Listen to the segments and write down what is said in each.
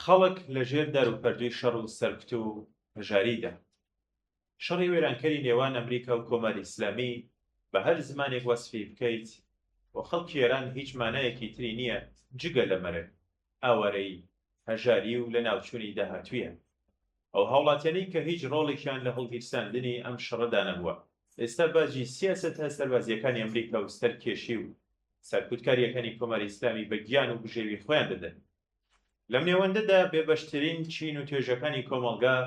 خەڵک لەژێر دەروپەردووی شەڕ و سەرکوت و هەژاریدا. شەڕی وێرانکەری نێوان ئەمریکا و کۆماری ئیسلامی بە هەر زمانێک وەسفی بکەیت بۆ خەڵکی ئێران هیچ مانایەکی تری نییە جگە لە مەرگ، ئاوارەی، هەژاری و لە ناوچوونی داهاتوویە. ئەو هاوڵاتیانەی کە هیچ ڕۆڵێکیان لە هەڵگیرساندنی ئەم شەڕەدا نەبووە، ئێستا باجی سیاسەتە سەربازیەکانی ئەمریکا و ستەرکێشی و سەرکوتکاریەکانی کۆماری ئیسلامی بە گیان و بژێوی خۆیان دەدەن. لەم نێوەندەدا بێبەشترین چین و توێژەکانی کۆمەڵگا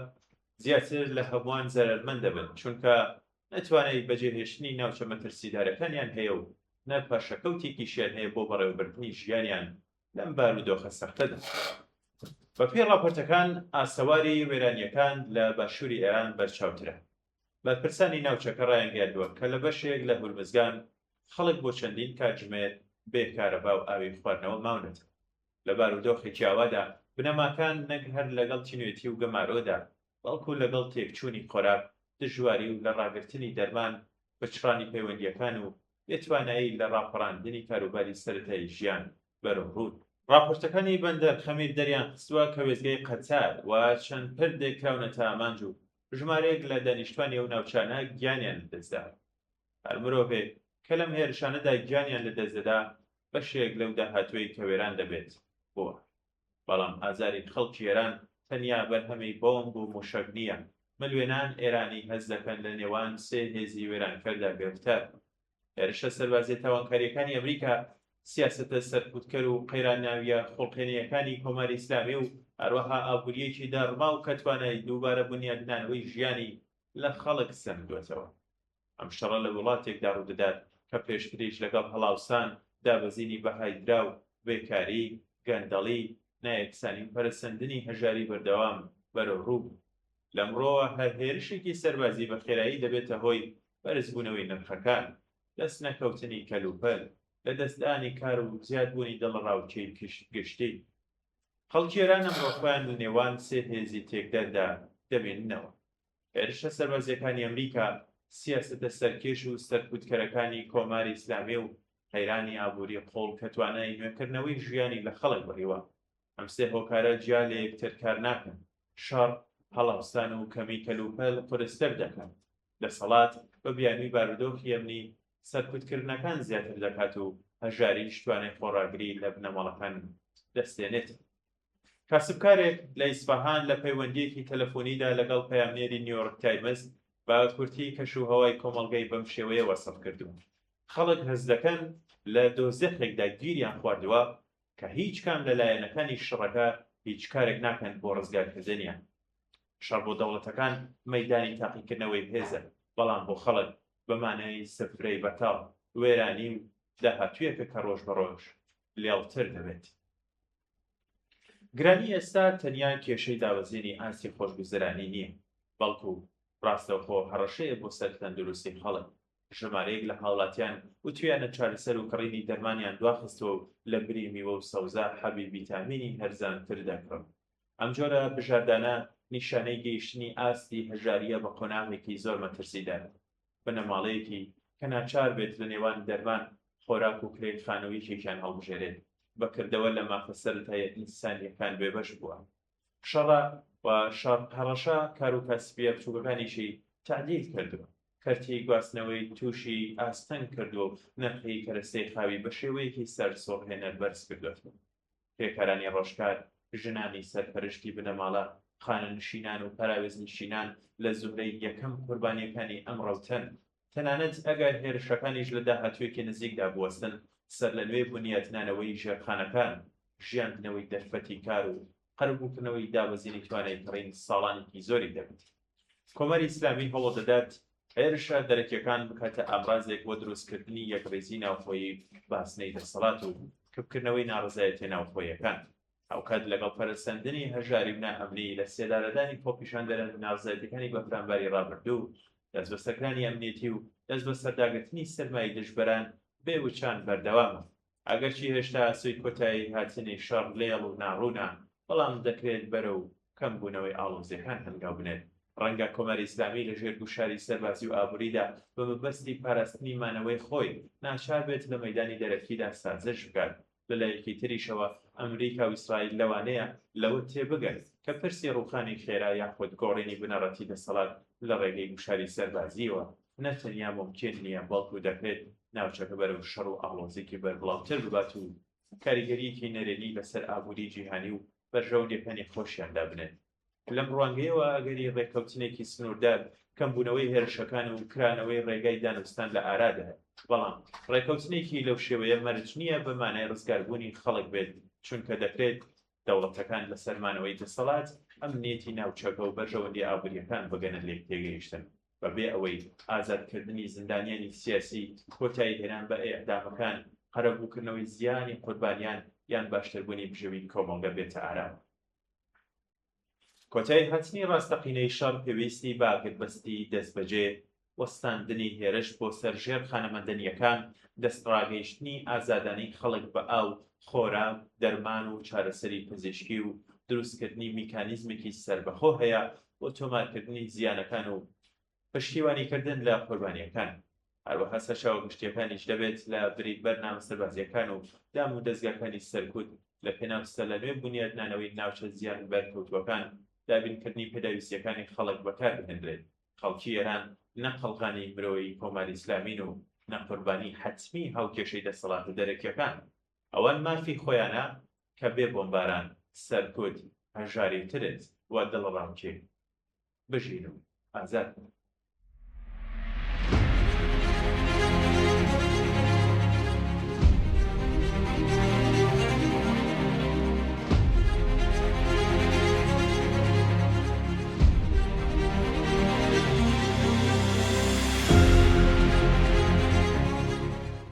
زیاتر لە هەمووان زەرمەند دەبن، چونکە نەتوانێت بەجێهێشتنی ناوچە مەترسیدارەکانیان هەیە و نە پاشەکەوتێکیشیان هەیە بۆ بەڕێوەبردنی ژیانیان لەم بارودۆخە سەختەدا. بەپێی راپۆرتەکان، ئاسەواری وێرانیەکان لە باشووری ئێران بەرچاوترە. بەرپرسانی ناوچەکە ڕایانگەیاندووە کە لە بەشێک لە هورمزگان خەڵک بۆ چەندین کاتژمێر بێ کارەبا و ئاوی خواردنەوە ماونێت. لە بارودۆخێکی ئاوادا بنەماکان نەک هەر لەگەڵ تینوێتی و گەمارۆدا، بەڵکو لەگەڵ تێکچوونی خۆراک، دژواری و لە ڕاگررتنی دەرمان، بەچڕانی پەیوەندیەکان و بێتوانایی لە ڕاپەڕاندنی کاروباری سەرەتایی ژیان بەرەوڕوود. راپۆرتەکانی بەندەر خەمیر دەریان خستووە کە وێستگەی قەتار و چەند پردێک کراونەتە ئامانج و ژمارەیەک لە دانیشتوانی ئەو ناوچانە گیانیان لەدەستدا. هەر مرۆڤێک کە لەم هێرشانەدا گیانیان لەدەستدەدا بەشێک لەو داهاتووی کە وێران دەبێت بووە. بەڵام ئازاری خەڵکی ئێران تەنیا بەرهەمی بۆمب و موشەک نییە. ملوێنان ئێرانی هەز دەکەن لە نێوان سێ هێزی وێرانکەردا گرفتار. هێرشە سەربازیە تاوانکاریەکانی ئەمریکا، سیاسەتە سەرکوتکەر و قەیرانناویە خۆڵقێنیەکانی کۆماری ئیسلامی و هەروەها ئابوووریەکی داڕما و کە توانای دووبارە بنیادنانەوەی ژیانی لە خەڵک سەندوێتەوە. ئەم شەڕە لە وڵاتێکدا ڕوودەدات کە پێشتریش لەگەڵ هەڵاوسان، دابەزینی بەهایدرا و بێکاری، گەندەڵی، نایەکسانی و پەرەسەندنی هەژاری بەردەوام بەرەوڕوو بوو. لەمڕۆوە هەر هێرشێکی سەربازی بە خێرایی دەبێتە هۆی بەرزبوونەوەی نرخەکان، دەست نەکەوتنی کەلوپەل، لە دەستدانی کار و زیادبوونی دڵڕاوچەی گشتی. خەڵکی ئێران ئەمڕۆ خۆیان لە نێوان سێ هێزی تێکدەردا دەبیننەوە. هێرشە سەربازیەکانی ئەمریکا، سیاسەتە سەرکێش و سەرکوتکەرەکانی کۆماری ئیسلامی و قەیرانی ئابووری قۆڵ کە توانای نوێکردنەوەی ژیانی لە خەڵک بڕیوە. ئەم سێ هۆکارە جیا لە یەکتر کار ناکەن. شەڕ، هەڵاوستان و کەمی کەلوپەل قورستەر دەکەن. دەسەڵات بە بیانووی بارودۆخی ئەمنی سەرکوتکردنەکان زیاتر دەکات و هەژاریش توانای خۆڕاگری لە بنەماڵەکان دەستێنێت. کاسبکارێک لە ئیسفەهان لە پەیوەندیەکی تەلەفۆنیدا لەگەڵ پەیامنێری نیویۆرک تایمز بە کورتی کەشوهەوای کۆمەڵگەی بەم شێوەیە وەسف کردوون. خەڵک هەز دەکەن لە دۆزەخێکدا گیریان خواردووە کە هیچ کام لە لایەنەکانی شەڕەکە هیچ کارێک ناکەن بۆ ڕزگارکردنیان. شەڕ بۆ دەوڵەتەکان مەیدانی تاقیکردنەوەی هێزە، بەڵام بۆ خەڵک بەمانای سفرەی بەتاڵ، وێرانی و داهاتوویەکە کە ڕۆژ بەڕۆژ لێڵتر دەبێت. گرانی ئێستا تەنیا کێشەی داوەزینی ئاسی خۆشگوزەرانی نییە، بەڵکو ڕاستەوخۆ هەڕەشەیە بۆ سەر تەندروستی خەڵک. ژمارەیەک لە هاوڵاتیان وتویانە چارەسەر و کڕینی دەرمانیان دواخستەوە و لە بری میوە و سەوزا حەبی ڤیتامینی هەرزانتر دەکڕن. ئەم جۆرە بژاردانە نیشانەی گەیشتنی ئاستی هەژاریە بە قۆناغێکی زۆر مەترسیدارە، بنەماڵەیەکی کە ناچار بێت لە نێوان دەرمان، خۆراک و کرێت خانەوییکێکیان هەڵبژێرێت. بەکردەوە لە مافە سەرەتایە ئینسانیەکان بێبەش بووە. شەڕە و هەڕەشە کار و کەسبیە بچووکەکانیشی تعدیل کردووە. کەرتی گواستنەوەی تووشی ئاستەنگ کردووە و نرخی کەرەستەی خاوی بە شێوەیەکی سەرسۆڕهێنەر بەرز کردوێتەوە. پێکارانی ڕۆژکار، ژنانی سەرپەرشتی بنەماڵە، خانەنشینان و پەراوێزنشینان لە زومرەی یەکەم قوربانیەکانی ئەم ڕەوتەن. تەنانەت ئەگەر هێرشەکانیش لە داهاتوویەکی نزیکدا بوەستن، سەر لە نوێ بنیاتنانەوەی ژێرخانەکان، ژیاندنەوەی دەرفەتی کار و قەرەبووکردنەوەی دابەزینی توانای کڕین ساڵانێکی زۆری دەبێت. کۆماری ئیسلامی هەوڵ دەدات هێرشە دەرەکیەکان بکاتە ئامڕازێک بۆ دروستکردنی یەکڕێزی ناوخۆیی، باسنەی دەسەڵات و کەمکردنەوەی ناڕزایەتیە ناوخۆیەکان. ئەوکات لەگەڵ پەرەسەندنی هەژاری و نائەمنی لە سێدارەدانی پۆپیشاندەرە ناڕزایەتیەکانی بەفرامباری ڕابردوو، دەست بەسەرکردنی ئەمنیەتی و دەست بە سەرداگرتنی سەرمای دژبەران بێوچان بەردەوامە. ئەگەرچی هێشتا سوی کۆتایی هاتنی شەڕ لێڵ و ناڕوونە، بەڵام دەکرێت بەرە و کەمبوونەوەی ئاڵۆزیەکان هەنگاو بنێت. ڕەنگە کۆماری ئیسلامی لە ژێر گوشاری سەربازی و ئابووریدا بە مەبەستی پاراستنی مانەوەی خۆی ناچار بێت لە مەیدانی دەرەکیدا سازش بکات لەلایەکی تریشەوە ئەمریکا و ئیسرائیل لەوانەیە لەوە تێبگەن کە پرسی ڕووخانی خێرا یاخود گۆڕینی بنەڕەتی دەسەڵات لە ڕێگەی گوشاری سەربازیەوە نەتەنیا ممکن نییە بەڵکو دەکرێت ناوچەکە بەرەو شەڕ و ئاڵۆزێکی بەربڵاوتر ببات و کاریگەریەکی نەرێنی لەسەر ئابووری جیهانی و بەرژەوندەکانی خۆشیاندا بنێت لەم ڕوانگەیەوە ئەگەری ڕێکەوتنێکی سنووردار کەمبوونەوەی هێرشەکان و کرانەوەی ڕێگای دانوستان لە ئارادە بەڵام ڕێکەوتنێکی لەو شێوەیە مەرج نییە بە مانای ڕزگاربوونی خەڵک بێت چونکە دەکرێت دەوڵەتەکان لە سەرمانەوەی دەسەڵات ئەمنیەتی ناوچەکە و بەرژەوەندی ئابوووریەکان بگەنە لێک تێگەیشتن بەبێ ئەوەی ئازادکردنی زندانیانی سیاسی کۆتایی هێنان بە ئێعدامەکان قەرەبووکردنەوەی زیانی قوربانیان یان باشتربوونی بژەوی کۆمەڵگە بێتە ئارام کۆتایی هەچنی ڕاستەقینەی شەڕ پێویستی بە ئاگربەستی دەستبەجێ وەستاندنی هێرش بۆ سەرژێر خانەمەندنیەکان دەستڕاگەیشتنی ئازادانەی خەڵک بە ئاو خۆراک دەرمان و چارەسەری پزیشکی و دروستکردنی میکانیزمێکی سربەخۆ هەیە بۆ تۆمارکردنی زیانەکان و پشتیوانیکردن لە قوربانیەکان هەروەها سەرچاوە گشتیەکانیش دەبێت لە بریک بەرنامە سەربازیەکان و دام و دەستگاکانی سەرکوت لە پێناوستە لە نوێ بنیادنانەوەی ناوچە زیان بەرکەوتوەکان دابینکردنی پێداویستیەکانی خەڵک بەکار بهێنرێت خەڵکی ئێران نە خەڵقانی مرۆیی کۆماری ئیسلامین و نە قوربانی حەتمی هاوکێشەی دەسەڵات و دەرەکیەکان ئەوان مافی خۆیانە کە بێ بۆمباران سەرکوت هەژاری ترت وا دڵڕامکێ بژین و ئازاد